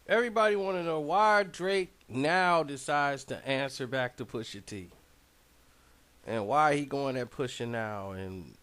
Everybody want to know why Drake now decides to answer back to Pusha T. And why he going at Pusha now. And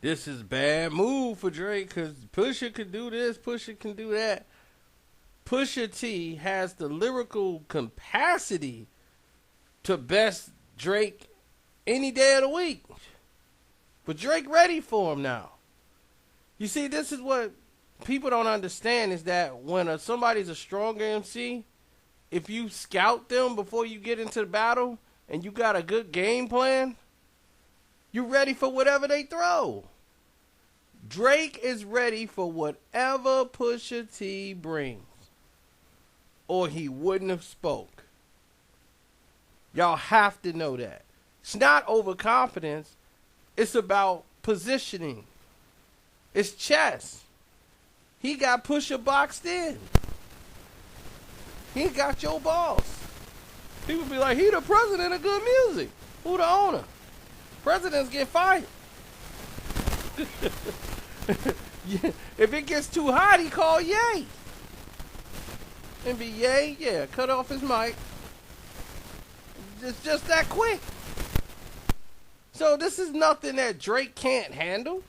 this is bad move for Drake because Pusha could do this, Pusha can do that. Pusha T has the lyrical capacity to best Drake any day of the week. But Drake ready for him now. You see, this is what people don't understand is that when somebody's a stronger MC, if you scout them before you get into the battle and you got a good game plan, you're ready for whatever they throw. Drake is ready for whatever Pusha T brings, or he wouldn't have spoke. Y'all have to know that. It's not overconfidence. It's about positioning. It's chess. He got Pusha boxed in. He got your boss. People be like, he the president of good music. Who the owner? Presidents get fired. If it gets too hot, he call Ye. And be Ye, yeah, cut off his mic. It's just that quick. So this is nothing that Drake can't handle.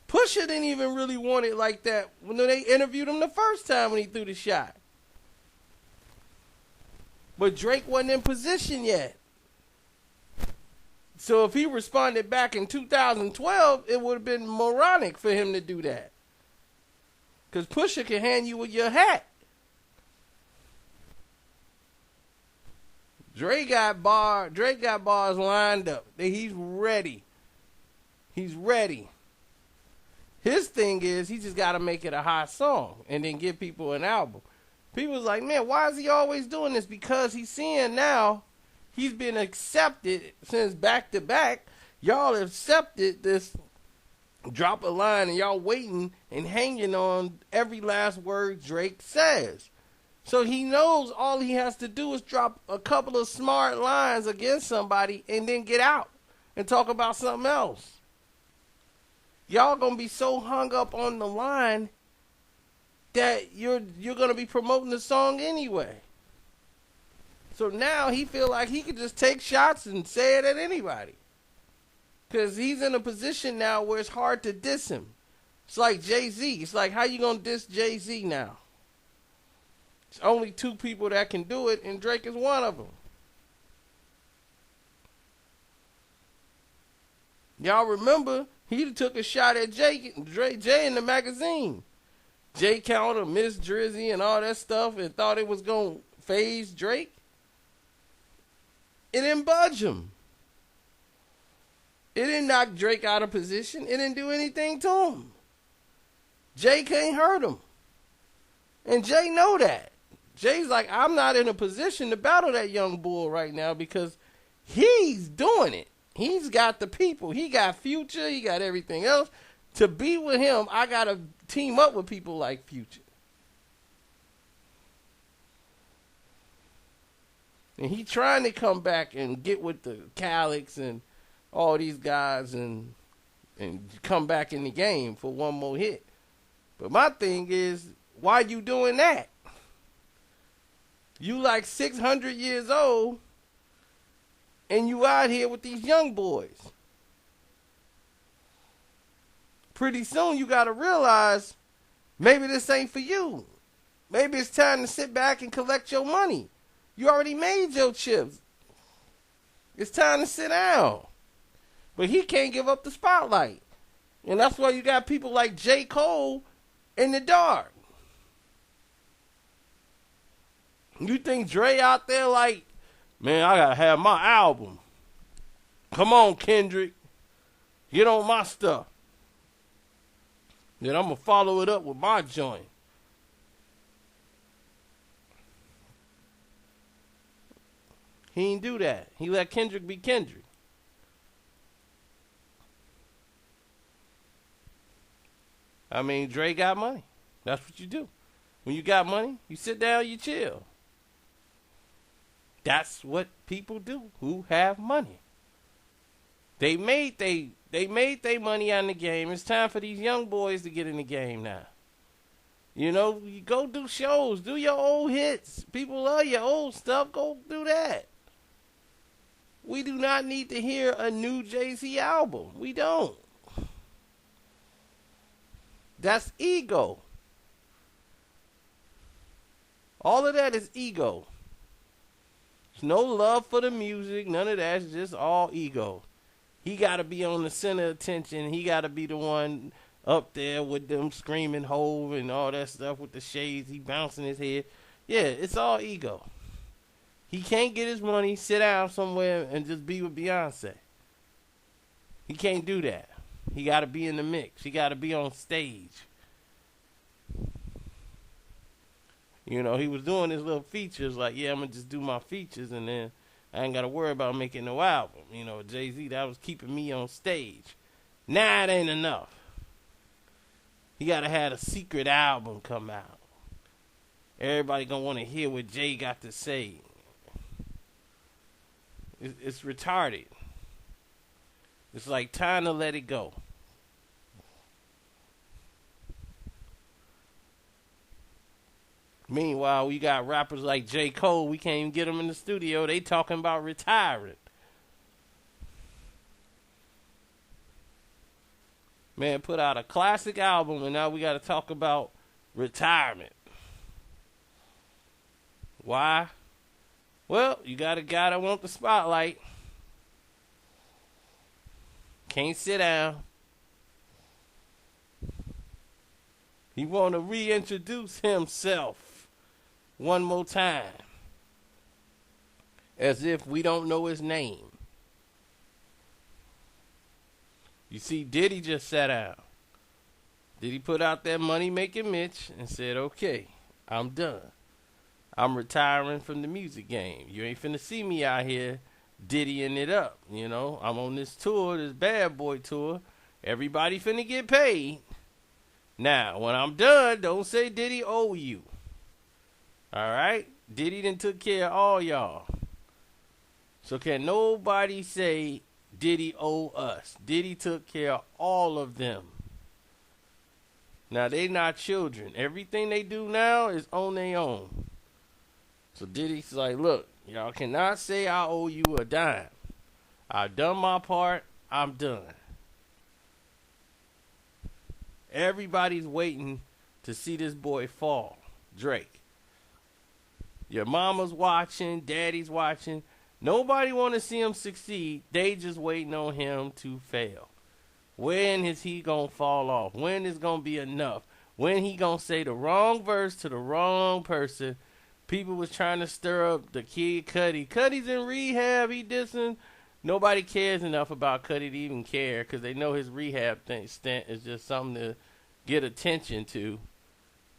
Pusha didn't even really want it like that when they interviewed him the first time when he threw the shot. But Drake wasn't in position yet. So if he responded back in 2012, it would have been moronic for him to do that. Because Pusha can hand you with your hat. Drake got bars lined up. He's ready. He's ready. His thing is he just got to make it a hot song and then give people an album. People's like, man, why is he always doing this? Because he's seeing now he's been accepted since back to back. Y'all accepted this drop a line and y'all waiting and hanging on every last word Drake says. So he knows all he has to do is drop a couple of smart lines against somebody and then get out and talk about something else. Y'all gonna be so hung up on the line that you're gonna be promoting the song anyway. So now he feel like he can just take shots and say it at anybody. Because he's in a position now where it's hard to diss him. It's like Jay-Z. It's like, how you gonna diss Jay-Z now? It's only two people that can do it, and Drake is one of them. Y'all remember, he took a shot at Jay in the magazine. Jay Counter, Miss Drizzy, and all that stuff, and thought it was going to phase Drake. It didn't budge him. It didn't knock Drake out of position. It didn't do anything to him. Jay can't hurt him. And Jay know that. Jay's like, I'm not in a position to battle that young bull right now because he's doing it. He's got the people. He got Future. He got everything else. To be with him, I got to team up with people like Future. And he trying to come back and get with the Calix and all these guys and come back in the game for one more hit. But my thing is, why you doing that? You like 600 years old and you out here with these young boys. Pretty soon you got to realize maybe this ain't for you. Maybe it's time to sit back and collect your money. You already made your chips. It's time to sit down. But he can't give up the spotlight. And that's why you got people like J. Cole in the dark. You think Dre out there like, man, I got to have my album. Come on, Kendrick. Get on my stuff. Then I'm going to follow it up with my joint. He ain't do that. He let Kendrick be Kendrick. I mean, Dre got money. That's what you do. When you got money, you sit down, you chill. That's what people do who have money. They made their money on the game. It's time for these young boys to get in the game now. You know, you go do shows, do your old hits. People love your old stuff. Go do that. We do not need to hear a new Jay-Z album. We don't. That's ego. All of that is ego. There's no love for the music. None of that. It's just all ego. He got to be on the center of attention. He got to be the one up there with them screaming Hove and all that stuff with the shades. He bouncing his head. Yeah, it's all ego. He can't get his money, sit down somewhere, and just be with Beyonce. He can't do that. He got to be in the mix. He got to be on stage. You know, he was doing his little features like, yeah, I'm going to just do my features, and then I ain't got to worry about making no album. You know, Jay-Z, that was keeping me on stage. Now it ain't enough. He got to have a secret album come out. Everybody going to want to hear what Jay got to say. It's retarded. It's like time to let it go. Meanwhile, we got rappers like J. Cole. We can't even get them in the studio. They talking about retiring. Man, put out a classic album, and now we got to talk about retirement. Why? Well, you got a guy that want the spotlight. Can't sit down. He want to reintroduce himself one more time. As if we don't know his name. You see, Diddy just sat down. Diddy put out that Money Making Mitch and said, okay, I'm done. I'm retiring from the music game. You ain't finna see me out here diddying it up. You know, I'm on this tour, this bad boy tour. Everybody finna get paid. Now, when I'm done, don't say Diddy owe you. Alright? Diddy done took care of all y'all. So can nobody say Diddy owe us. Diddy took care of all of them. Now, they not children. Everything they do now is on their own. So Diddy's like, look, y'all cannot say I owe you a dime. I've done my part. I'm done. Everybody's waiting to see this boy fall. Drake. Your mama's watching. Daddy's watching. Nobody want to see him succeed. They just waiting on him to fail. When is he going to fall off? When is going to be enough? When he going to say the wrong verse to the wrong person? People was trying to stir up the Kid Cudi. Cudi's in rehab. He dissing. Nobody cares enough about Cudi to even care because they know his rehab stint is just something to get attention to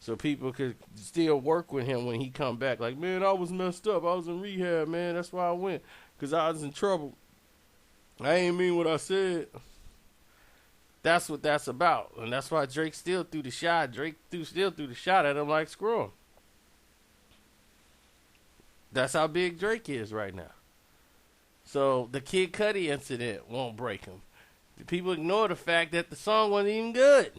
so people could still work with him when he come back. Like, man, I was messed up. I was in rehab, man. That's why I went because I was in trouble. I ain't mean what I said. That's what that's about. And that's why Drake still threw the shot. Still threw the shot at him like, screw him. That's how big Drake is right now. So the Kid Cudi incident won't break him. The people ignore the fact that the song wasn't even good.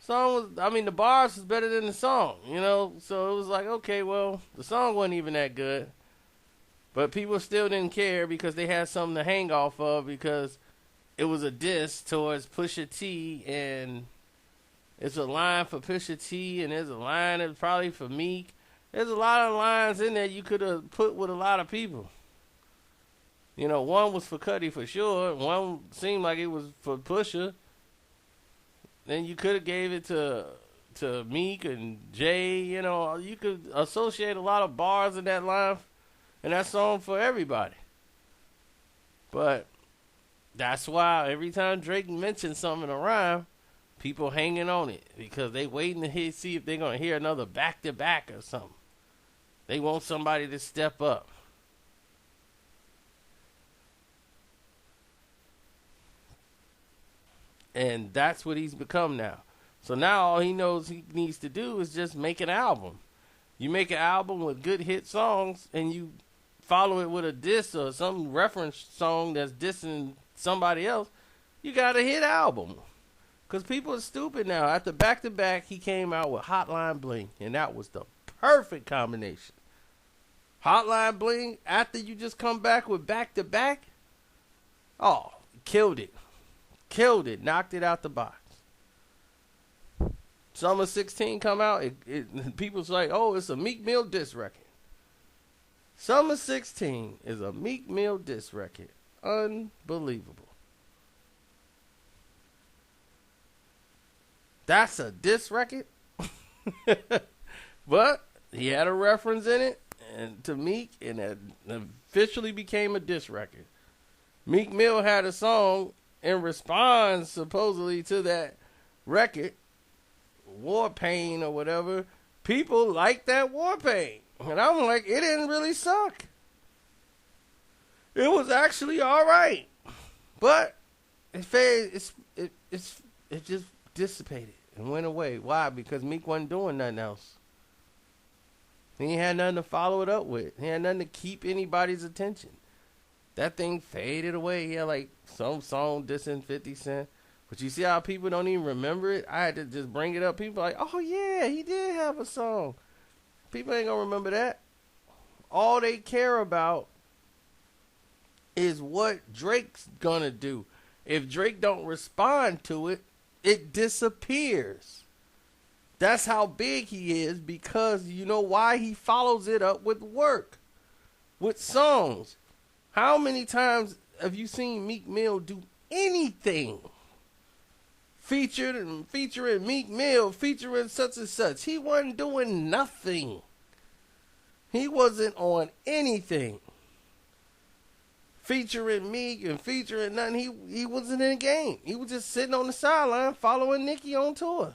The bars was better than the song, you know. So it was like, okay, well, the song wasn't even that good. But people still didn't care because they had something to hang off of because it was a diss towards Pusha T, and it's a line for Pusha T, and there's a line that's probably for Meek. There's a lot of lines in there you could have put with a lot of people. You know, one was for Cudi for sure. One seemed like it was for Pusha. Then you could have gave it to Meek and Jay. You know, you could associate a lot of bars in that line and that song for everybody. But that's why every time Drake mentions something in a rhyme, people hanging on it because they waiting to see if they're going to hear another back-to-back or something. They want somebody to step up. And that's what he's become now. So now all he knows he needs to do is just make an album. You make an album with good hit songs and you follow it with a diss or some reference song that's dissing somebody else, you got a hit album. Because people are stupid now. After back to back, he came out with Hotline Bling, and that was the perfect combination. Hotline Bling, after you just come back with back to back, oh, killed it. Killed it. Knocked it out the box. Summer 16 come out, people's like, oh, it's a Meek Mill diss record. Summer 16 is a Meek Mill diss record. Unbelievable. That's a diss record? But he had a reference in it and to Meek, and it officially became a diss record. Meek Mill had a song in response, supposedly, to that record, War Pain or whatever. People like that War Pain. And I'm like, it didn't really suck. It was actually all right. But it just dissipated and went away. Why? Because Meek wasn't doing nothing else. He ain't had nothing to follow it up with. He had nothing to keep anybody's attention. That thing faded away. He had like some song dissing 50 Cent. But you see how people don't even remember it? I had to just bring it up. People are like, oh yeah, he did have a song. People ain't gonna remember that. All they care about is what Drake's gonna do. If Drake don't respond to it, it disappears. That's how big he is, because you know why? He follows it up with work, with songs. How many times have you seen Meek Mill do anything? Featuring Meek Mill, featuring such and such. He wasn't doing nothing. He wasn't on anything. Featuring Meek and featuring nothing. He wasn't in the game. He was just sitting on the sideline following Nicki on tour.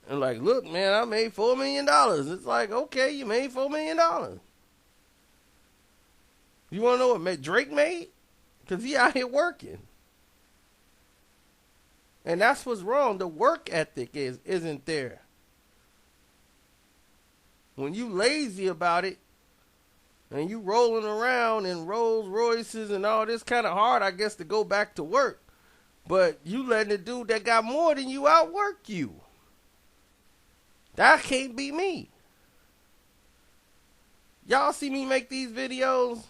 And like, look, man, I made $4 million. It's like, okay, you made $4 million. You want to know what Drake made? Because he out here working. And that's what's wrong. The work ethic isn't there. When you lazy about it, and you rolling around in Rolls Royces and all this, kind of hard, I guess, to go back to work. But you letting the dude that got more than you outwork you. That can't be me. Y'all see me make these videos,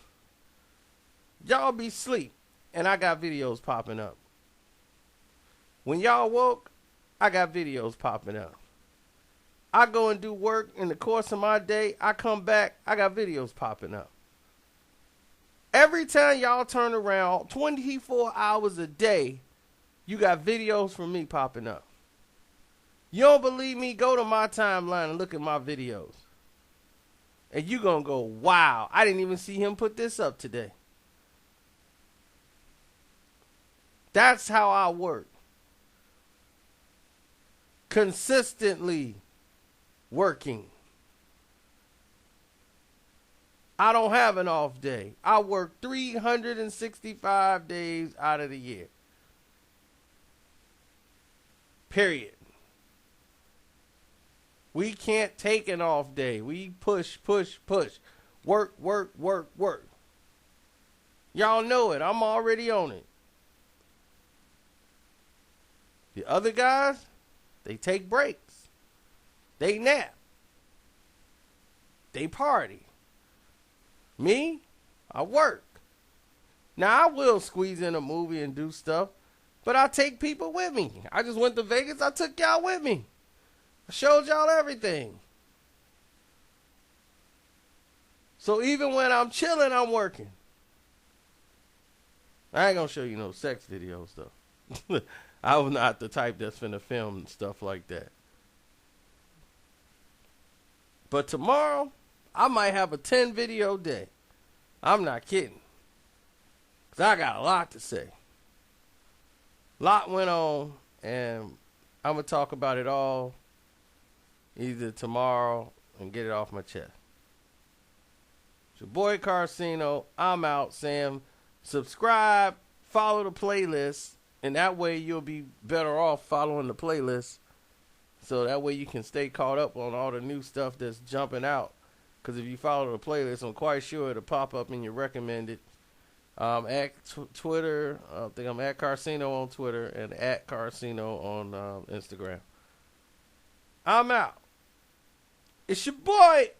y'all be asleep, and I got videos popping up. When y'all woke, I got videos popping up. I go and do work in the course of my day. I come back, I got videos popping up. Every time y'all turn around, 24 hours a day, you got videos from me popping up. You don't believe me? Go to my timeline and look at my videos. And you going to go, wow, I didn't even see him put this up today. That's how I work. Consistently working. I don't have an off day. I work 365 days out of the year. Period. We can't take an off day. We push, push, push. Work, work, work, work. Y'all know it. I'm already on it. The other guys, they take breaks. They nap. They party. Me, I work. Now, I will squeeze in a movie and do stuff, but I take people with me. I just went to Vegas. I took y'all with me. I showed y'all everything. So even when I'm chilling, I'm working. I ain't gonna show you no sex videos, though. I was not the type that's finna film stuff like that. But tomorrow, I might have a 10 video day. I'm not kidding. Because I got a lot to say. A lot went on, and I'm going to talk about it all either tomorrow and get it off my chest. It's your boy Carcino. I'm out, Sam. Subscribe, follow the playlist, and that way you'll be better off following the playlist. So that way you can stay caught up on all the new stuff that's jumping out. Because if you follow the playlist, I'm quite sure it'll pop up in your recommended. At Twitter, I think I'm at Carcino on Twitter and at Carcino on Instagram. I'm out. It's your boy.